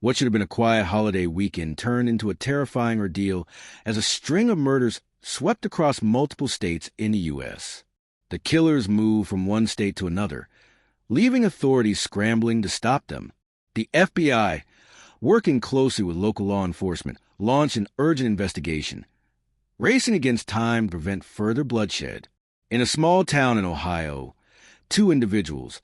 What should have been a quiet holiday weekend turned into a terrifying ordeal as a string of murders swept across multiple states in the U.S. The killers moved from one state to another, leaving authorities scrambling to stop them. The FBI, working closely with local law enforcement, launched an urgent investigation, racing against time to prevent further bloodshed. In a small town in Ohio, two individuals,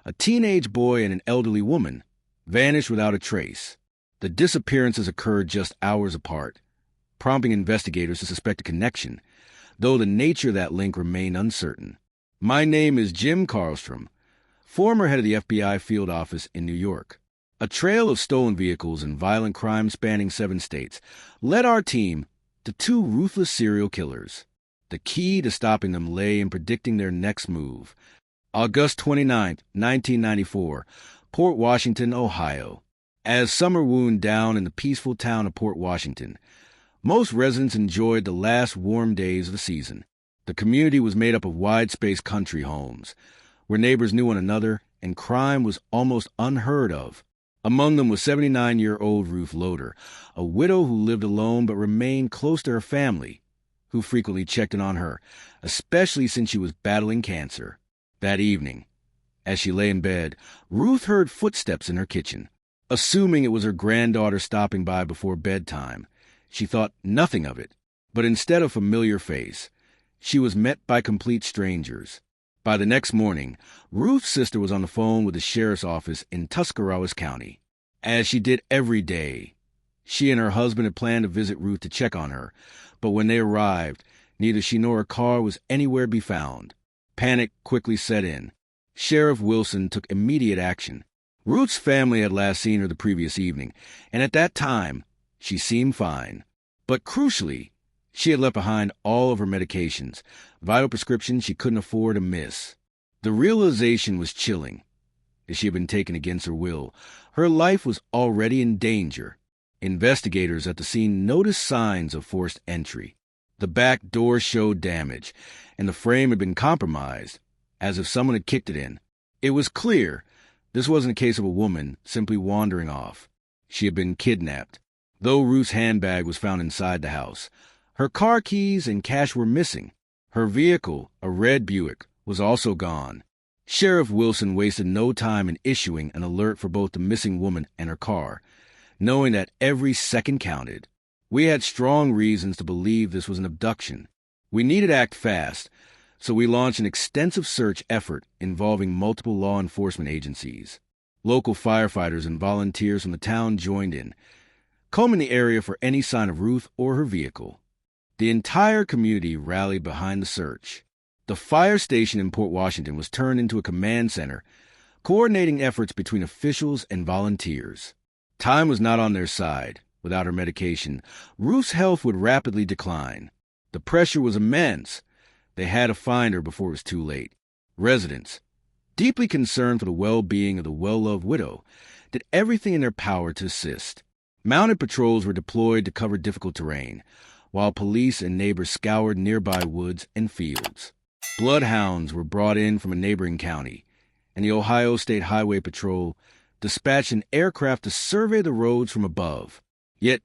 a teenage boy and an elderly woman, vanished without a trace. The disappearances occurred just hours apart, prompting investigators to suspect a connection, though the nature of that link remained uncertain. My name is Jim Karlstrom, former head of the FBI field office in New York. A trail of stolen vehicles and violent crime spanning 7 states led our team to 2 ruthless serial killers. The key to stopping them lay in predicting their next move. August 29, 1994, Port Washington, Ohio. As summer wound down in the peaceful town of Port Washington, most residents enjoyed the last warm days of the season. The community was made up of wide-spaced country homes, where neighbors knew one another and crime was almost unheard of. Among them was 79-year-old Ruth Loader, a widow who lived alone but remained close to her family, who frequently checked in on her, especially since she was battling cancer. That evening, as she lay in bed, Ruth heard footsteps in her kitchen. Assuming it was her granddaughter stopping by before bedtime, she thought nothing of it. But instead of a familiar face, she was met by complete strangers. By the next morning, Ruth's sister was on the phone with the sheriff's office in Tuscarawas County. As she did every day, she and her husband had planned to visit Ruth to check on her, but when they arrived, neither she nor her car was anywhere to be found. Panic quickly set in. Sheriff Wilson took immediate action. Ruth's family had last seen her the previous evening, and at that time, she seemed fine. But crucially, she had left behind all of her medications, vital prescriptions she couldn't afford to miss. The realization was chilling. If she had been taken against her will, her life was already in danger. Investigators at the scene noticed signs of forced entry. The back door showed damage, and the frame had been compromised, as if someone had kicked it in. It was clear this wasn't a case of a woman simply wandering off. She had been kidnapped. Though Ruth's handbag was found inside the house, her car keys and cash were missing. Her vehicle, a red Buick, was also gone. Sheriff Wilson wasted no time in issuing an alert for both the missing woman and her car, knowing that every second counted. We had strong reasons to believe this was an abduction. We needed to act fast, so we launched an extensive search effort involving multiple law enforcement agencies. Local firefighters and volunteers from the town joined in, combing the area for any sign of Ruth or her vehicle. The entire community rallied behind the search. The fire station in Port Washington was turned into a command center, coordinating efforts between officials and volunteers. Time was not on their side. Without her medication, Ruth's health would rapidly decline. The pressure was immense. They had to find her before it was too late. Residents, deeply concerned for the well-being of the well-loved widow, did everything in their power to assist. Mounted patrols were deployed to cover difficult terrain, while police and neighbors scoured nearby woods and fields. Bloodhounds were brought in from a neighboring county, and the Ohio State Highway Patrol dispatched an aircraft to survey the roads from above. Yet,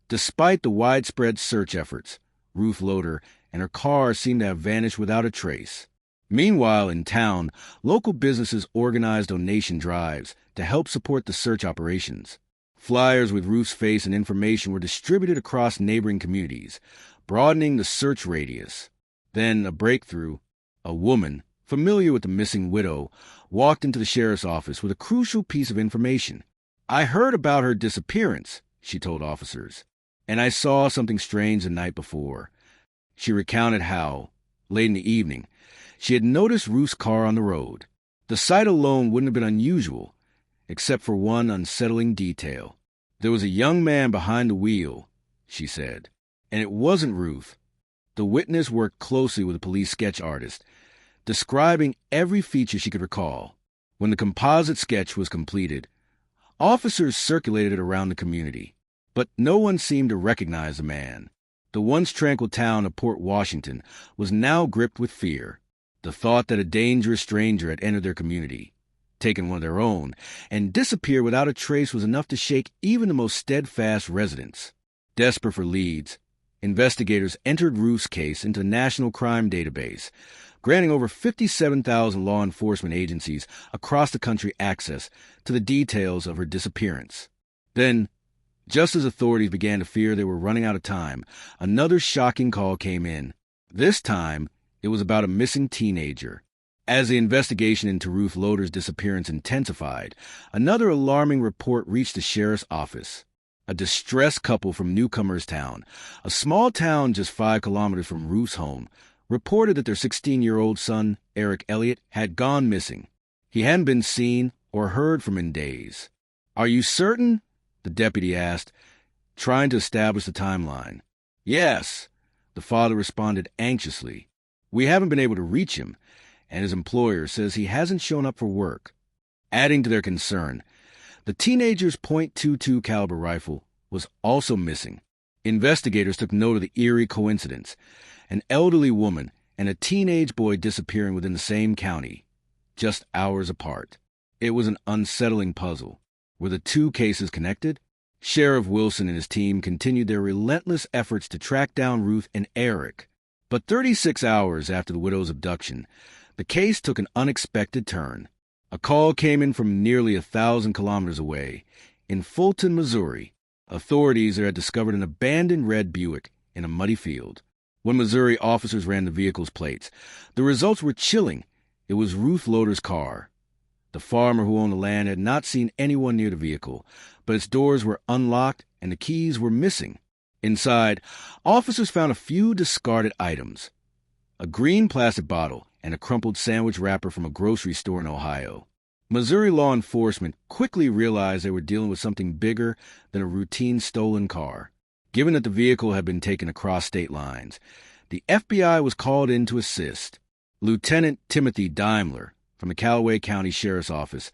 despite the widespread search efforts, Ruth Loader and her car seemed to have vanished without a trace. Meanwhile, in town, local businesses organized donation drives to help support the search operations. Flyers with Ruth's face and information were distributed across neighboring communities, broadening the search radius. Then, a breakthrough. A woman, familiar with the missing widow, walked into the sheriff's office with a crucial piece of information. "I heard about her disappearance," she told officers, "and I saw something strange the night before." She recounted how, late in the evening, she had noticed Ruth's car on the road. The sight alone wouldn't have been unusual, except for one unsettling detail. There was a young man behind the wheel, she said, and it wasn't Ruth. The witness worked closely with a police sketch artist, describing every feature she could recall. When the composite sketch was completed, officers circulated it around the community, but no one seemed to recognize the man. The once tranquil town of Port Washington was now gripped with fear. The thought that a dangerous stranger had entered their community, mistaken one of their own, and disappear without a trace was enough to shake even the most steadfast residents. Desperate for leads, investigators entered Ruth's case into the National Crime Database, granting over 57,000 law enforcement agencies across the country access to the details of her disappearance. Then, just as authorities began to fear they were running out of time, another shocking call came in. This time, it was about a missing teenager. As the investigation into Ruth Loder's disappearance intensified, another alarming report reached the sheriff's office. A distressed couple from Newcomers Town, a small town just 5 kilometers from Ruth's home, reported that their 16-year-old son, Eric Elliott, had gone missing. He hadn't been seen or heard from in days. "Are you certain?" the deputy asked, trying to establish the timeline. "Yes," the father responded anxiously. "We haven't been able to reach him, and his employer says he hasn't shown up for work." Adding to their concern, the teenager's .22 caliber rifle was also missing. Investigators took note of the eerie coincidence: an elderly woman and a teenage boy disappearing within the same county, just hours apart. It was an unsettling puzzle. Were the two cases connected? Sheriff Wilson and his team continued their relentless efforts to track down Ruth and Eric. But 36 hours after the widow's abduction, the case took an unexpected turn. A call came in from nearly 1,000 kilometers away. In Fulton, Missouri, authorities there had discovered an abandoned red Buick in a muddy field. When Missouri officers ran the vehicle's plates, the results were chilling. It was Ruth Loder's car. The farmer who owned the land had not seen anyone near the vehicle, but its doors were unlocked and the keys were missing. Inside, officers found a few discarded items: a green plastic bottle and a crumpled sandwich wrapper from a grocery store in Ohio. Missouri law enforcement quickly realized they were dealing with something bigger than a routine stolen car. Given that the vehicle had been taken across state lines, the FBI was called in to assist. Lieutenant Timothy Daimler, from the Callaway County Sheriff's Office,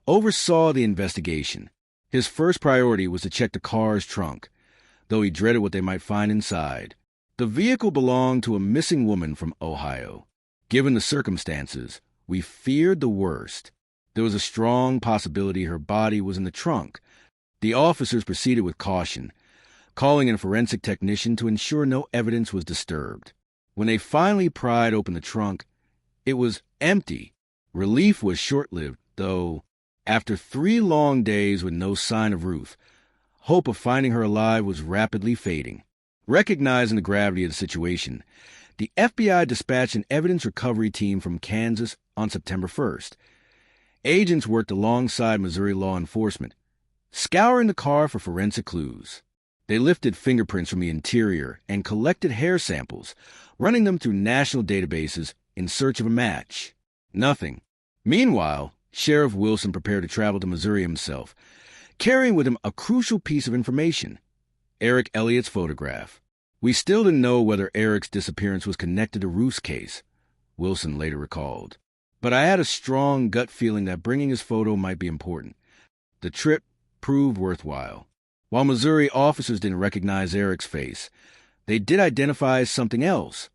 oversaw the investigation. His first priority was to check the car's trunk, though he dreaded what they might find inside. The vehicle belonged to a missing woman from Ohio. Given the circumstances, we feared the worst. There was a strong possibility her body was in the trunk. The officers proceeded with caution, calling in a forensic technician to ensure no evidence was disturbed. When they finally pried open the trunk, it was empty. Relief was short-lived, though. After 3 long days with no sign of Ruth, hope of finding her alive was rapidly fading. Recognizing the gravity of the situation, the FBI dispatched an evidence recovery team from Kansas on September 1st. Agents worked alongside Missouri law enforcement, scouring the car for forensic clues. They lifted fingerprints from the interior and collected hair samples, running them through national databases in search of a match. Nothing. Meanwhile, Sheriff Wilson prepared to travel to Missouri himself, carrying with him a crucial piece of information: Eric Elliott's photograph. "We still didn't know whether Eric's disappearance was connected to Ruth's case," Wilson later recalled. "But I had a strong gut feeling that bringing his photo might be important." The trip proved worthwhile. While Missouri officers didn't recognize Eric's face, they did identify something else: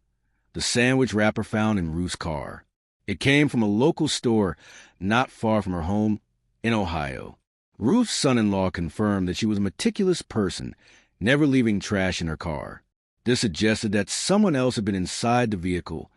the sandwich wrapper found in Ruth's car. It came from a local store not far from her home in Ohio. Ruth's son-in-law confirmed that she was a meticulous person, never leaving trash in her car. This suggested that someone else had been inside the vehicle,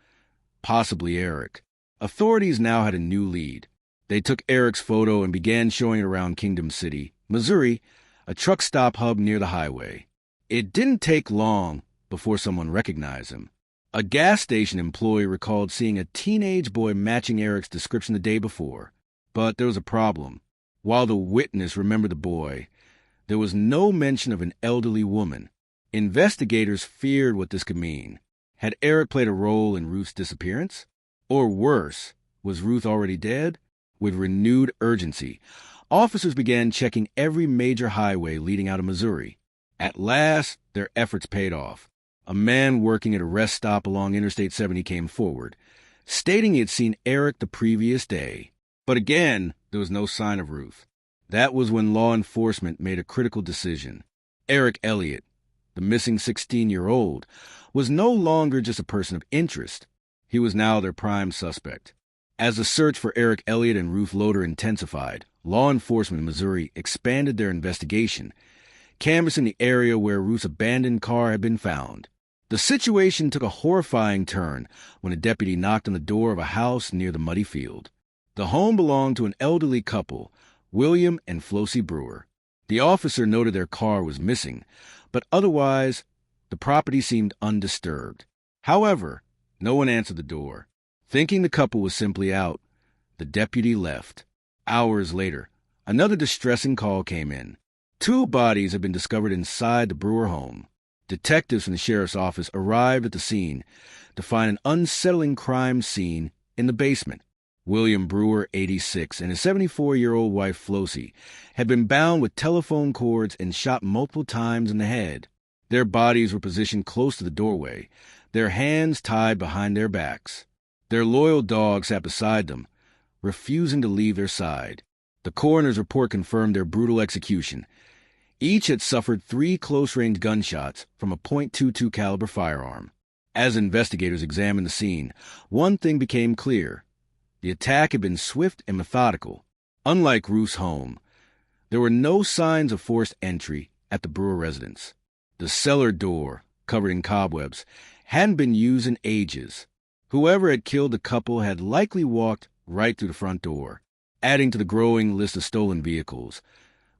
possibly Eric. Authorities now had a new lead. They took Eric's photo and began showing it around Kingdom City, Missouri, a truck stop hub near the highway. It didn't take long before someone recognized him. A gas station employee recalled seeing a teenage boy matching Eric's description the day before. But there was a problem. While the witness remembered the boy, there was no mention of an elderly woman. Investigators feared what this could mean. Had Eric played a role in Ruth's disappearance? Or worse, was Ruth already dead? With renewed urgency, officers began checking every major highway leading out of Missouri. At last, their efforts paid off. A man working at a rest stop along Interstate 70 came forward, stating he had seen Eric the previous day. But again, there was no sign of Ruth. That was when law enforcement made a critical decision. Eric Elliott, the missing 16-year-old, was no longer just a person of interest. He was now their prime suspect. As the search for Eric Elliott and Ruth Loder intensified, law enforcement in Missouri expanded their investigation, canvassing the area where Ruth's abandoned car had been found. The situation took a horrifying turn when a deputy knocked on the door of a house near the muddy field. The home belonged to an elderly couple, William and Flossie Brewer. The officer noted their car was missing, but otherwise, the property seemed undisturbed. However, no one answered the door. Thinking the couple was simply out, the deputy left. Hours later, another distressing call came in. 2 bodies had been discovered inside the Brewer home. Detectives from the sheriff's office arrived at the scene to find an unsettling crime scene in the basement. William Brewer, 86, and his 74-year-old wife Flossie had been bound with telephone cords and shot multiple times in the head. Their bodies were positioned close to the doorway, their hands tied behind their backs. Their loyal dog sat beside them, refusing to leave their side. The coroner's report confirmed their brutal execution. Each had suffered 3 close-range gunshots from a .22 caliber firearm. As investigators examined the scene, one thing became clear. The attack had been swift and methodical. Unlike Ruth's home, there were no signs of forced entry at the Brewer residence. The cellar door, covered in cobwebs, hadn't been used in ages. Whoever had killed the couple had likely walked right through the front door. Adding to the growing list of stolen vehicles,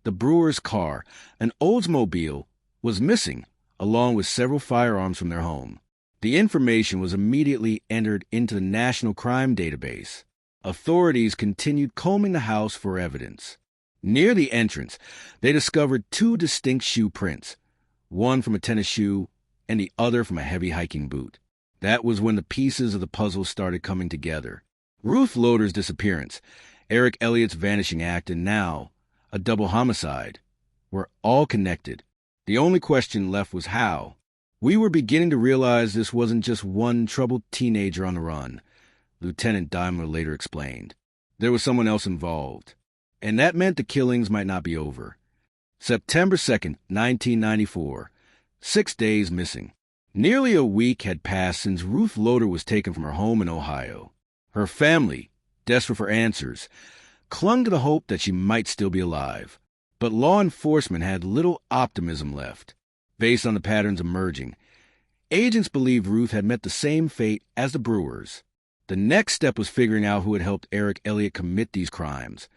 the Brewers' car, an Oldsmobile, was missing, along with several firearms from their home. The information was immediately entered into the National Crime Database. Authorities continued combing the house for evidence. Near the entrance, they discovered 2 distinct shoe prints, one from a tennis shoe and the other from a heavy hiking boot. That was when the pieces of the puzzle started coming together. Ruth Loder's disappearance, Eric Elliott's vanishing act, and now a double homicide were all connected. The only question left was how. We were beginning to realize this wasn't just one troubled teenager on the run, Lieutenant Daimler later explained. There was someone else involved, and that meant the killings might not be over. September 2nd, 1994, 6 days missing. Nearly a week had passed since Ruth Loder was taken from her home in Ohio. Her family, desperate for answers, clung to the hope that she might still be alive. But law enforcement had little optimism left. Based on the patterns emerging, agents believed Ruth had met the same fate as the Brewers. The next step was figuring out who had helped Eric Elliott commit these crimes,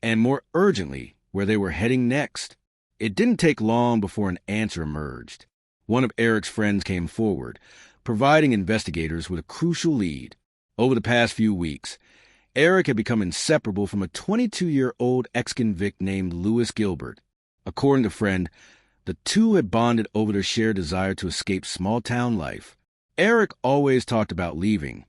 and more urgently, where they were heading next. It didn't take long before an answer emerged. One of Eric's friends came forward, providing investigators with a crucial lead. Over the past few weeks, Eric had become inseparable from a 22-year-old ex-convict named Lewis Gilbert. According to the friend, the two had bonded over their shared desire to escape small-town life. Eric always talked about leaving,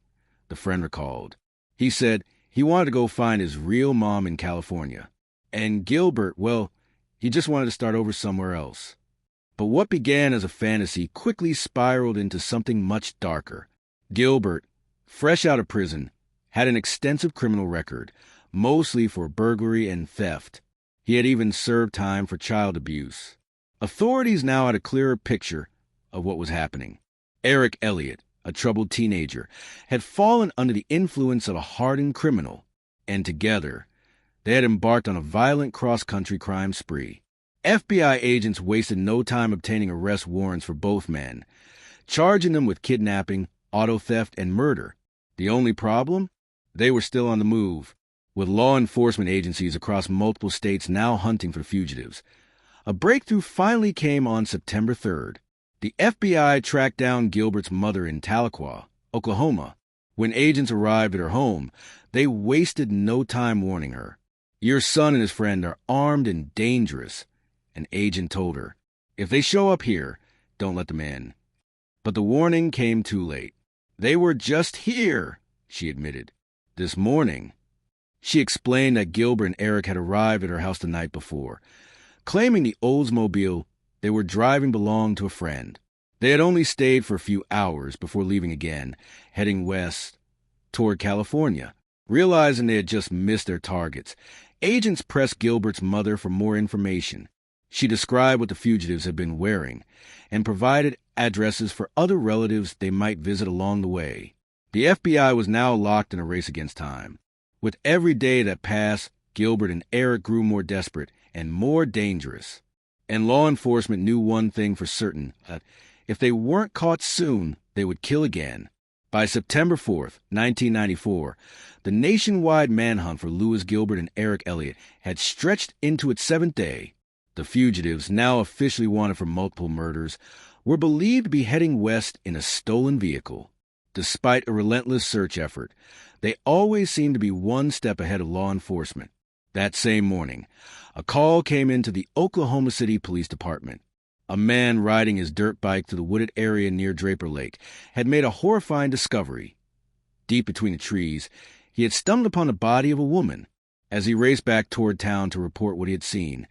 the friend recalled. He said he wanted to go find his real mom in California. And Gilbert, well, he just wanted to start over somewhere else. But what began as a fantasy quickly spiraled into something much darker. Gilbert, fresh out of prison, had an extensive criminal record, mostly for burglary and theft. He had even served time for child abuse. Authorities now had a clearer picture of what was happening. Eric Elliott, a troubled teenager, had fallen under the influence of a hardened criminal, and together, they had embarked on a violent cross-country crime spree. FBI agents wasted no time obtaining arrest warrants for both men, charging them with kidnapping, auto theft, and murder. The only problem? They were still on the move, with law enforcement agencies across multiple states now hunting for fugitives. A breakthrough finally came on September 3rd. The FBI tracked down Gilbert's mother in Tahlequah, Oklahoma. When agents arrived at her home, they wasted no time warning her. "Your son and his friend are armed and dangerous," an agent told her. "If they show up here, don't let them in." But the warning came too late. "They were just here," she admitted. "This morning." She explained that Gilbert and Eric had arrived at her house the night before, claiming the Oldsmobile they were driving belonged to a friend. They had only stayed for a few hours before leaving again, heading west toward California. Realizing they had just missed their targets, agents pressed Gilbert's mother for more information. She described what the fugitives had been wearing and provided addresses for other relatives they might visit along the way. The FBI was now locked in a race against time. With every day that passed, Gilbert and Eric grew more desperate and more dangerous. And law enforcement knew one thing for certain, that if they weren't caught soon, they would kill again. By September 4th, 1994, the nationwide manhunt for Lewis Gilbert and Eric Elliott had stretched into its 7th day. The fugitives, now officially wanted for multiple murders, were believed to be heading west in a stolen vehicle. Despite a relentless search effort, they always seemed to be one step ahead of law enforcement. That same morning, a call came into the Oklahoma City Police Department. A man riding his dirt bike through the wooded area near Draper Lake had made a horrifying discovery. Deep between the trees, he had stumbled upon the body of a woman. As he raced back toward town to report what he had seen,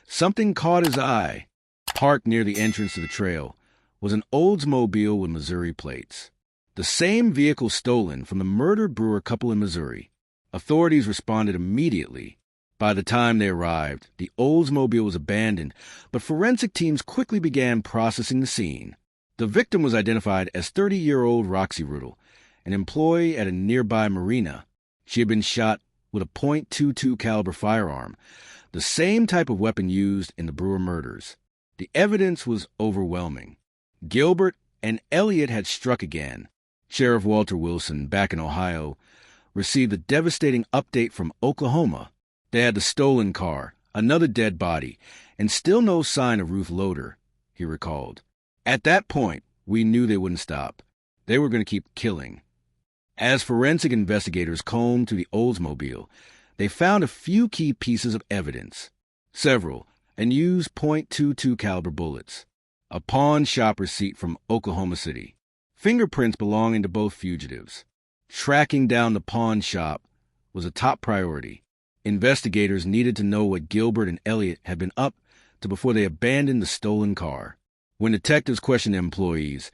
something caught his eye. Parked near the entrance to the trail was an Oldsmobile with Missouri plates. The same vehicle stolen from the murdered Brewer couple in Missouri. Authorities responded immediately. By the time they arrived, the Oldsmobile was abandoned, but forensic teams quickly began processing the scene. The victim was identified as 30-year-old Roxy Rudel, an employee at a nearby marina. She had been shot with a .22 caliber firearm, the same type of weapon used in the Brewer murders. The evidence was overwhelming. Gilbert and Elliott had struck again. Sheriff Walter Wilson, back in Ohio, received a devastating update from Oklahoma. They had the stolen car, another dead body, and still no sign of Ruth Loder, he recalled. At that point, we knew they wouldn't stop. They were going to keep killing. As forensic investigators combed through the Oldsmobile, they found a few key pieces of evidence. Several unused .22 caliber bullets, a pawn shop receipt from Oklahoma City, fingerprints belonging to both fugitives. Tracking down the pawn shop was a top priority. Investigators needed to know what Gilbert and Elliott had been up to before they abandoned the stolen car. When detectives questioned employees,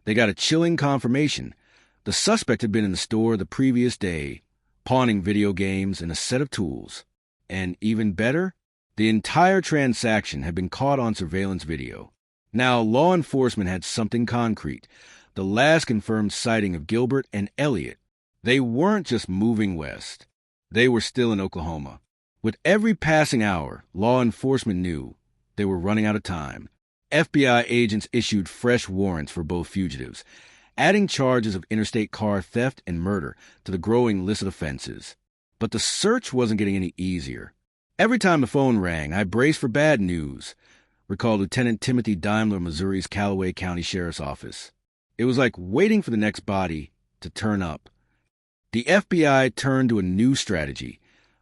they got a chilling confirmation. The suspect had been in the store the previous day, pawning video games and a set of tools. And even better, the entire transaction had been caught on surveillance video. Now law enforcement had something concrete, the last confirmed sighting of Gilbert and Elliott. They weren't just moving west. They were still in Oklahoma. With every passing hour, law enforcement knew they were running out of time. FBI agents issued fresh warrants for both fugitives, adding charges of interstate car theft and murder to the growing list of offenses. But the search wasn't getting any easier. Every time the phone rang, I braced for bad news, recalled Lieutenant Timothy Daimler of Missouri's Callaway County Sheriff's Office. It was like waiting for the next body to turn up. The FBI turned to a new strategy,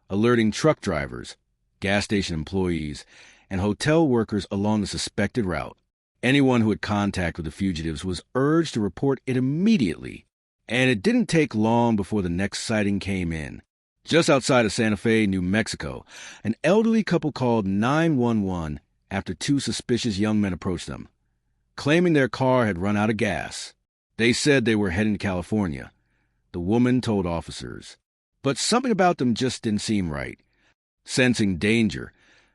alerting truck drivers, gas station employees, and hotel workers along the suspected route. Anyone who had contact with the fugitives was urged to report it immediately, and it didn't take long before the next sighting came in. Just outside of Santa Fe, New Mexico, an elderly couple called 911 after two suspicious young men approached them, claiming their car had run out of gas. They said they were heading to California, the woman told officers. But something about them just didn't seem right. Sensing danger,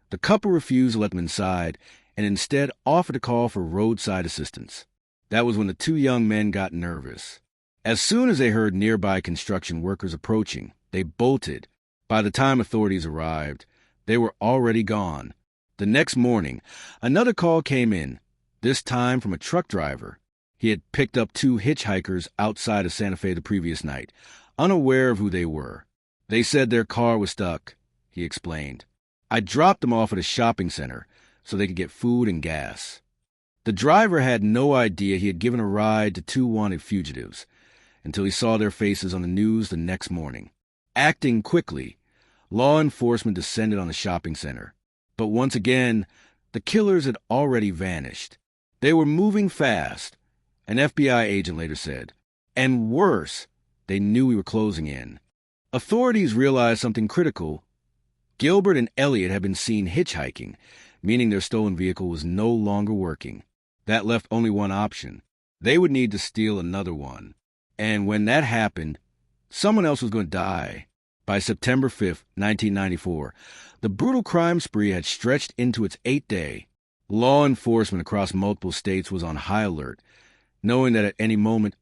the couple refused to let them inside and instead offered to call for roadside assistance. That was when the two young men got nervous. As soon as they heard nearby construction workers approaching, they bolted. By the time authorities arrived, they were already gone. The next morning, another call came in, this time from a truck driver. He had picked up two hitchhikers outside of Santa Fe the previous night, unaware of who they were. They said their car was stuck, he explained. I dropped them off at a shopping center so they could get food and gas. The driver had no idea he had given a ride to two wanted fugitives until he saw their faces on the news the next morning. Acting quickly, law enforcement descended on the shopping center. But once again, the killers had already vanished. They were moving fast, an FBI agent later said. And worse, they knew we were closing in. Authorities realized something critical. Gilbert and Elliott had been seen hitchhiking, meaning their stolen vehicle was no longer working. That left only one option. They would need to steal another one. And when that happened, someone else was going to die. By September 5th, 1994, the brutal crime spree had stretched into its 8th day. Law enforcement across multiple states was on high alert, knowing that at any moment,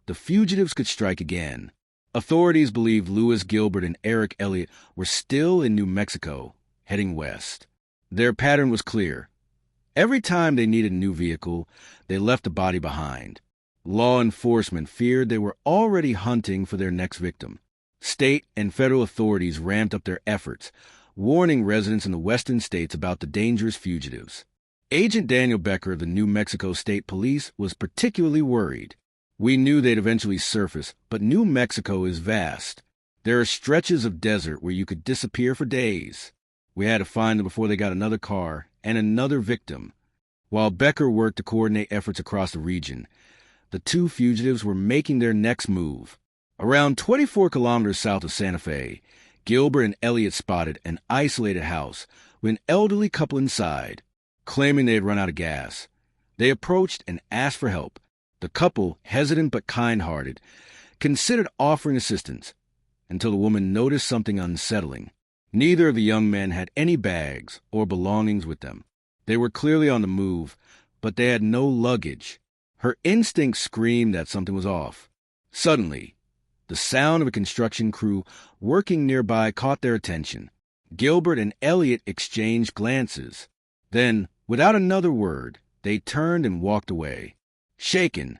the fugitives could strike again. Authorities believed Lewis Gilbert and Eric Elliott were still in New Mexico, heading west. Their pattern was clear. Every time they needed a new vehicle, they left a body behind. Law enforcement feared they were already hunting for their next victim. State and federal authorities ramped up their efforts, warning residents in the western states about the dangerous fugitives. Agent Daniel Becker of the New Mexico State Police was particularly worried. We knew they'd eventually surface, but New Mexico is vast. There are stretches of desert where you could disappear for days. We had to find them before they got another car and another victim. While Becker worked to coordinate efforts across the region, the two fugitives were making their next move. Around 24 kilometers south of Santa Fe, Gilbert and Elliott spotted an isolated house with an elderly couple inside, claiming they had run out of gas. They approached and asked for help. The couple, hesitant but kind-hearted, considered offering assistance until the woman noticed something unsettling. Neither of the young men had any bags or belongings with them. They were clearly on the move, but they had no luggage. Her instinct screamed that something was off. Suddenly, the sound of a construction crew working nearby caught their attention. Gilbert and Elliott exchanged glances. Then, without another word, they turned and walked away. Shaken,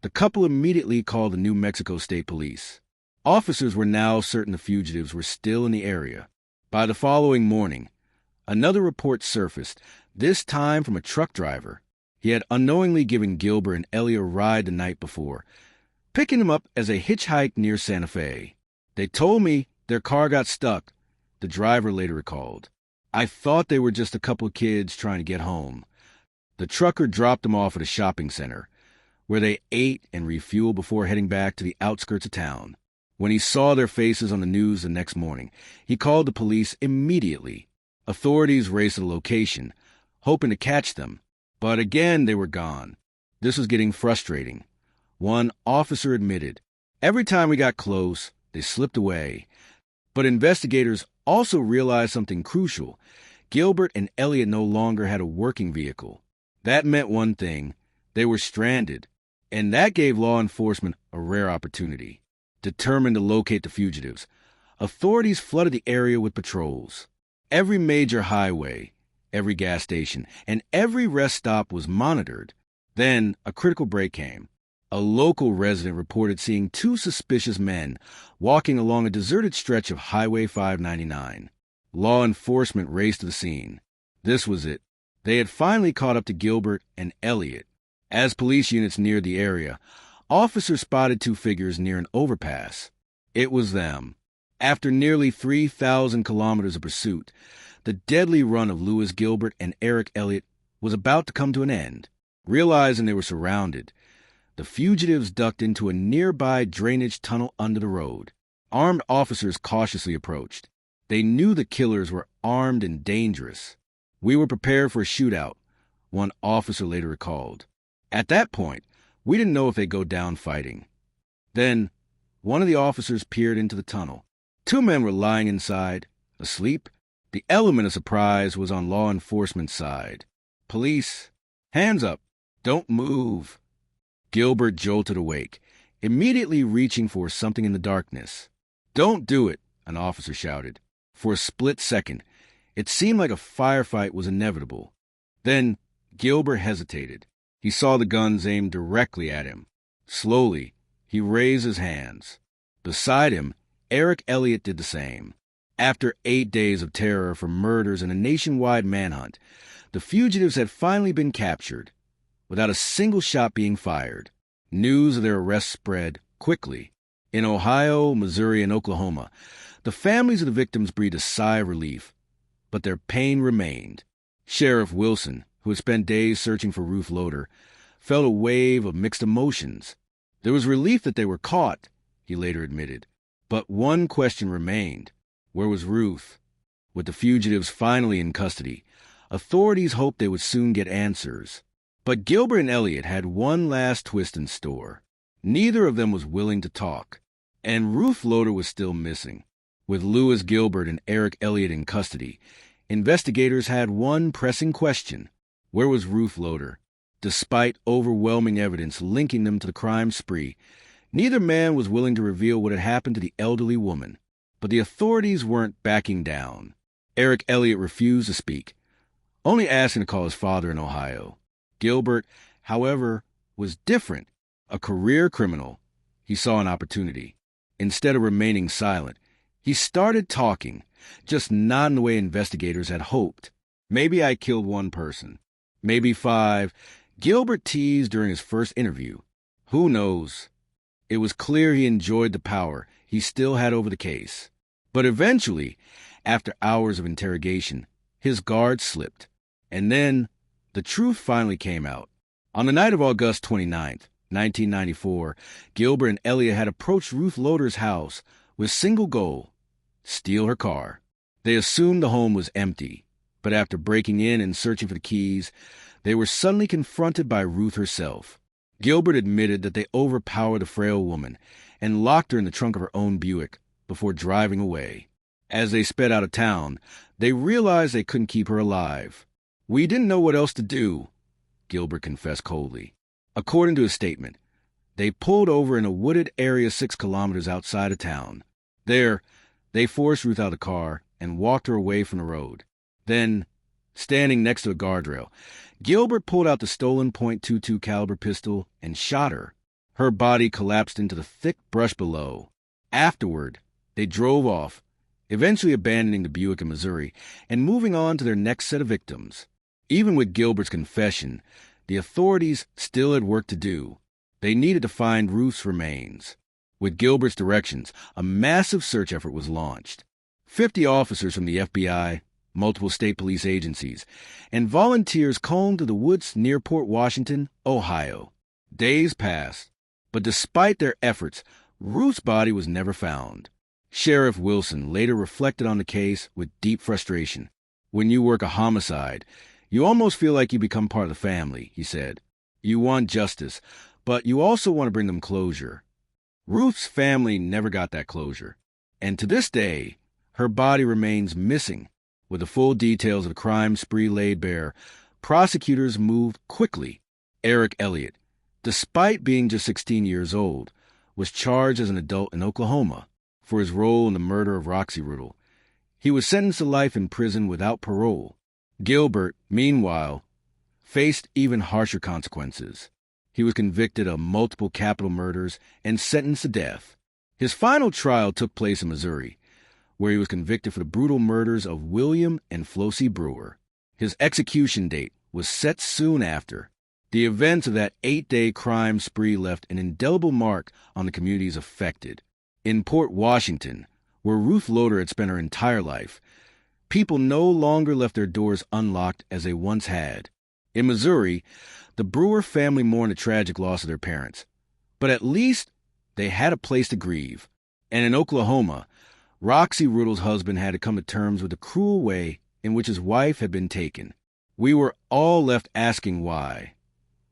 the couple immediately called the New Mexico State Police. Officers were now certain the fugitives were still in the area. By the following morning, another report surfaced, this time from a truck driver. He had unknowingly given Gilbert and Elliott a ride the night before, picking them up as they hitchhiked near Santa Fe. They told me their car got stuck, the driver later recalled. I thought they were just a couple of kids trying to get home. The trucker dropped them off at a shopping center, where they ate and refueled before heading back to the outskirts of town. When he saw their faces on the news the next morning, he called the police immediately. Authorities raced to the location, hoping to catch them, but again they were gone. This was getting frustrating. One officer admitted, every time we got close, they slipped away. But investigators also realized something crucial. Gilbert and Elliott no longer had a working vehicle. That meant one thing, they were stranded, and that gave law enforcement a rare opportunity. Determined to locate the fugitives, authorities flooded the area with patrols. Every major highway, every gas station, and every rest stop was monitored. Then a critical break came. A local resident reported seeing two suspicious men walking along a deserted stretch of Highway 599. Law enforcement raced to the scene. This was it. They had finally caught up to Gilbert and Elliott. As police units neared the area, officers spotted two figures near an overpass. It was them. After nearly 3,000 kilometers of pursuit, the deadly run of Lewis Gilbert and Eric Elliott was about to come to an end. Realizing they were surrounded, the fugitives ducked into a nearby drainage tunnel under the road. Armed officers cautiously approached. They knew the killers were armed and dangerous. We were prepared for a shootout, one officer later recalled. At that point, we didn't know if they'd go down fighting. Then, one of the officers peered into the tunnel. Two men were lying inside, asleep. The element of surprise was on law enforcement's side. Police, hands up, don't move. Gilbert jolted awake, immediately reaching for something in the darkness. Don't do it, an officer shouted. For a split second, it seemed like a firefight was inevitable. Then, Gilbert hesitated. He saw the guns aimed directly at him. Slowly, he raised his hands. Beside him, Eric Elliott did the same. After 8 days of terror from murders and a nationwide manhunt, the fugitives had finally been captured, without a single shot being fired. News of their arrest spread quickly. In Ohio, Missouri, and Oklahoma, the families of the victims breathed a sigh of relief, but their pain remained. Sheriff Wilson, who had spent days searching for Ruth Loder, felt a wave of mixed emotions. There was relief that they were caught, he later admitted. But one question remained. Where was Ruth? With the fugitives finally in custody, authorities hoped they would soon get answers. But Gilbert and Elliott had one last twist in store. Neither of them was willing to talk. And Ruth Loder was still missing. With Lewis Gilbert and Eric Elliott in custody, investigators had one pressing question. Where was Ruth Loder? Despite overwhelming evidence linking them to the crime spree, Neither man was willing to reveal what had happened to the elderly woman, but the authorities weren't backing down. Eric Elliott refused to speak, only asking to call his father in Ohio. Gilbert, however, was different. A career criminal, he saw an opportunity. Instead of remaining silent, he started talking, just not in the way investigators had hoped. Maybe I killed one person. Maybe 5. Gilbert teased during his first interview. Who knows? It was clear he enjoyed the power he still had over the case. But eventually, after hours of interrogation, his guard slipped. And then, the truth finally came out. On the night of August 29th, 1994, Gilbert and Elliott had approached Ruth Loder's house with single goal: steal her car. They assumed the home was empty, but after breaking in and searching for the keys, they were suddenly confronted by Ruth herself. Gilbert admitted that they overpowered the frail woman and locked her in the trunk of her own Buick before driving away. As they sped out of town, they realized they couldn't keep her alive. "We didn't know what else to do," Gilbert confessed coldly. According to his statement, they pulled over in a wooded area 6 kilometers outside of town. There, they forced Ruth out of the car and walked her away from the road. Then, standing next to a guardrail, Gilbert pulled out the stolen .22 caliber pistol and shot her. Her body collapsed into the thick brush below. Afterward, they drove off, eventually abandoning the Buick in Missouri and moving on to their next set of victims. Even with Gilbert's confession, the authorities still had work to do. They needed to find Ruth's remains. With Gilbert's directions, a massive search effort was launched. 50 officers from the FBI, multiple state police agencies, and volunteers combed through the woods near Port Washington, Ohio. Days passed, but despite their efforts, Ruth's body was never found. Sheriff Wilson later reflected on the case with deep frustration. "When you work a homicide, you almost feel like you become part of the family," he said. "You want justice, but you also want to bring them closure." Ruth's family never got that closure, and to this day, her body remains missing. With the full details of the crime spree laid bare, prosecutors moved quickly. Eric Elliott, despite being just 16 years old, was charged as an adult in Oklahoma for his role in the murder of Roxy Riddle. He was sentenced to life in prison without parole. Gilbert, meanwhile, faced even harsher consequences. He was convicted of multiple capital murders and sentenced to death. His final trial took place in Missouri, where he was convicted for the brutal murders of William and Flossie Brewer. His execution date was set soon after. The events of that 8-day crime spree left an indelible mark on the communities affected. In Port Washington, where Ruth Loder had spent her entire life, people no longer left their doors unlocked as they once had. In Missouri, the Brewer family mourned the tragic loss of their parents, but at least they had a place to grieve. And in Oklahoma, Roxy Riddle's husband had to come to terms with the cruel way in which his wife had been taken. "We were all left asking why,"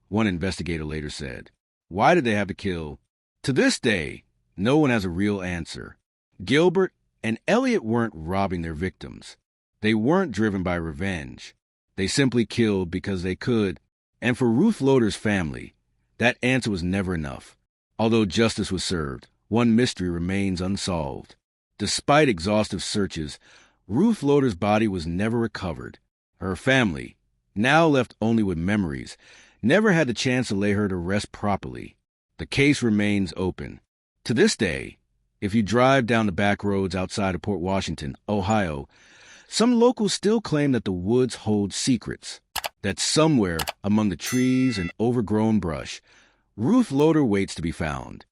one investigator later said. "Why did they have to kill?" To this day, no one has a real answer. Gilbert and Elliott weren't robbing their victims. They weren't driven by revenge. They simply killed because they could. And for Ruth Loder's family, that answer was never enough. Although justice was served, one mystery remains unsolved. Despite exhaustive searches, Ruth Loder's body was never recovered. Her family, now left only with memories, never had the chance to lay her to rest properly. The case remains open. To this day, if you drive down the back roads outside of Port Washington, Ohio, some locals still claim that the woods hold secrets, that somewhere among the trees and overgrown brush, Ruth Loder waits to be found.